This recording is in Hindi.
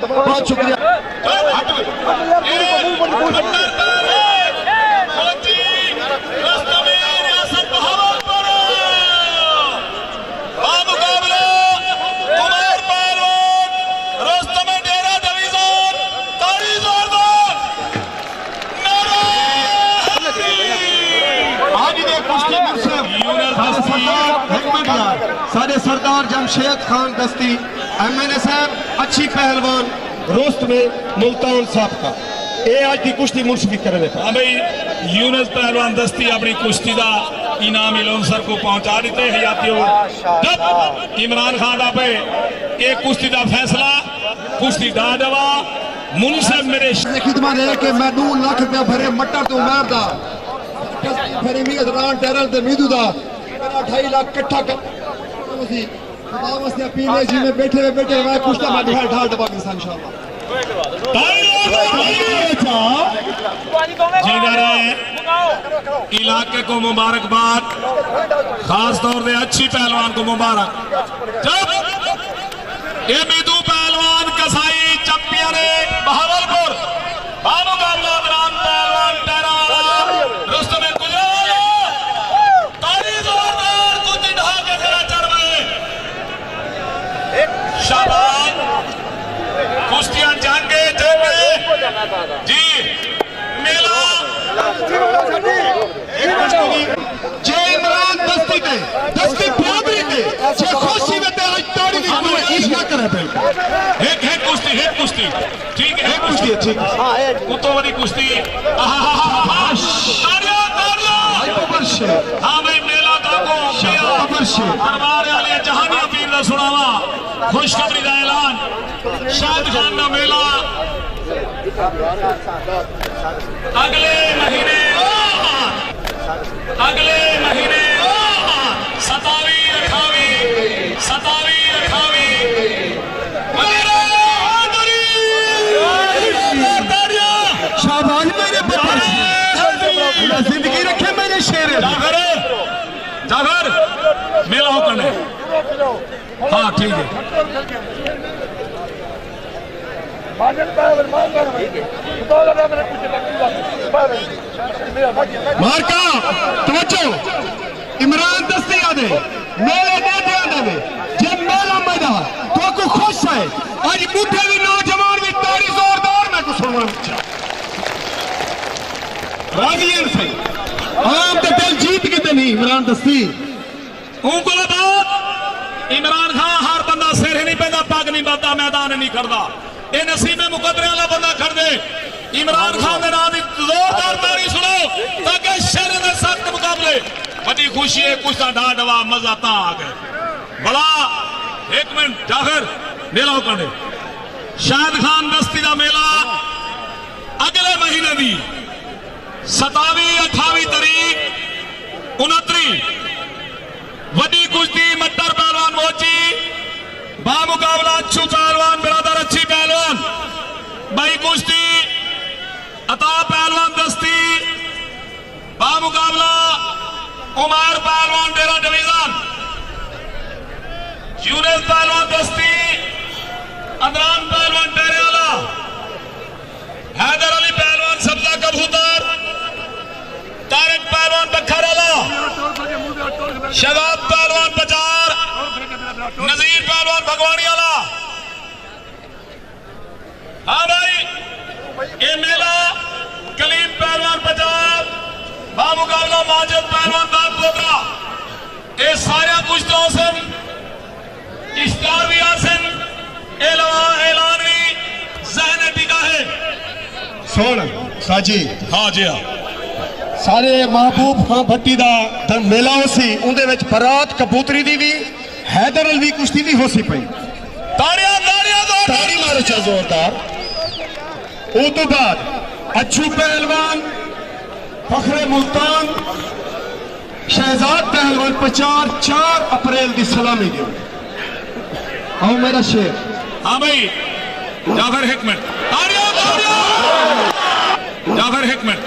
बहुत शुक्रिया। सारे सरदार जमशेद खान दस्ती MNA साहब अच्छी पहलवान रोस्त में मुल्तान साहब का ये आज की कुश्ती मुंशफी करे। हाँ भाई यूनुस पहलवान दस्ती अपनी कुश्ती का इनाम इलोन सर को पहुंचा देते हैं यात्रियों। जब इमरान खान का पे एक कुश्ती का फैसला कुश्ती डा दवा मुनसिफ मेरे खिदमत है कि मैं 2 लाख रुपया भरे मटर तो उमर दा भरे मियां रान टेरल ते मीदू दा 2.5 लाख इकट्ठा कर पीने जी में बैठे मैं कुश्ता मैं ढाल दबा इंशाल्लाह। इलाके को मुबारकबाद, खास तौर पे अच्छी पहलवान को मुबारक। जब ये मीदू पहलवान कसाई चैंपियन बहावलपुर बामुकाबला इमरान पहलवान टेरा रुस्तम गुजराल तारी जोरदार कुछ ढा के खड़ा चढ़ गए। शाबाश कुश्तियां जांगे जी मेला जे इमरान दस्ती के दस्ती बराबरी के जे खुशी में ते आज ताड़ी की कोशिश ना करे पे एक कुश्ती ठीक है कुश्ती ठीक हां कुतो वाली कुश्ती हाँ भाई मेला दागो दरबार वाले जहानिया पीर का सुनावा खुशखबरी का ऐलान शाद खान का मेला अगले महीने 27-28 जिंदगी रखे मेरे शेर जागर मेला हो करने। हाँ ठीक है मारका तवज्जो इमरान दस्ती आदे मेले दे दे जब मेला मैदान तो को खुश है आज बूढ़े भी नौजवान भी तारी जोरदार मैं को सुनना राजियन से आम तो दिल जीत के नहीं इमरान दस्ती उनको बात इमरान खान हर बंदा सिर नहीं पैदा पग नहीं बनता मैदान नहीं करता ये नसीब में मुकदरे वाला बंदा कर दे। इमरान खान के नाम की जोरदार तारी सुनो ताकि शेर के सख्त मुकाबले बड़ी खुशी है कुछ ढा डवा मजा ता आ गए बड़ा। एक मिनट जाकर मेला कर दे शाहिद खान दस्ती का मेला अगले महीने की 27-28 तारीख 29 वडी कुश्ती मट्टर पहलवान मोची बामुकाबला अच्छू पहलवान बिरादर अच्छी पहलवान भाई कुश्ती अता पहलवान दस्ती बामुकाबला उमर पहलवान डेरा डिवीजन यूनुस पहलवान दस्ती अदनान पहलवान डेरेवाला हैदर अली पहलवान सब्जा कबूतर तारिक पहलवान बखराला शबाब पहलवान बचार नजीर पहलवान भगवानी वाला। हाँ भाई ये मेला कलीम पहलवान बचार बामुकाबला माजिद पहलवान बागपोतरा ये सारे कुछ तो आसन इश्तार भी आसन ऐलान भी जहन टिका है। सुन साजी हाँ जी हाँ सारे महबूब खां भट्टी दा मेला हो सी उनदे विच बरात कबूतरी दी भी हैदर अली कुश्ती भी हो सी पई ताड़ियां ताड़ी मारो चा जोरदार। उस तो बाद अच्छू पहलवान फखरे मुल्तान शहजाद पहलवान प्रचार 4 अप्रैल की सलामी दियो आओ मेरा शेर। हाँ भाई जाफर एक मिनट जाफर एक मिनट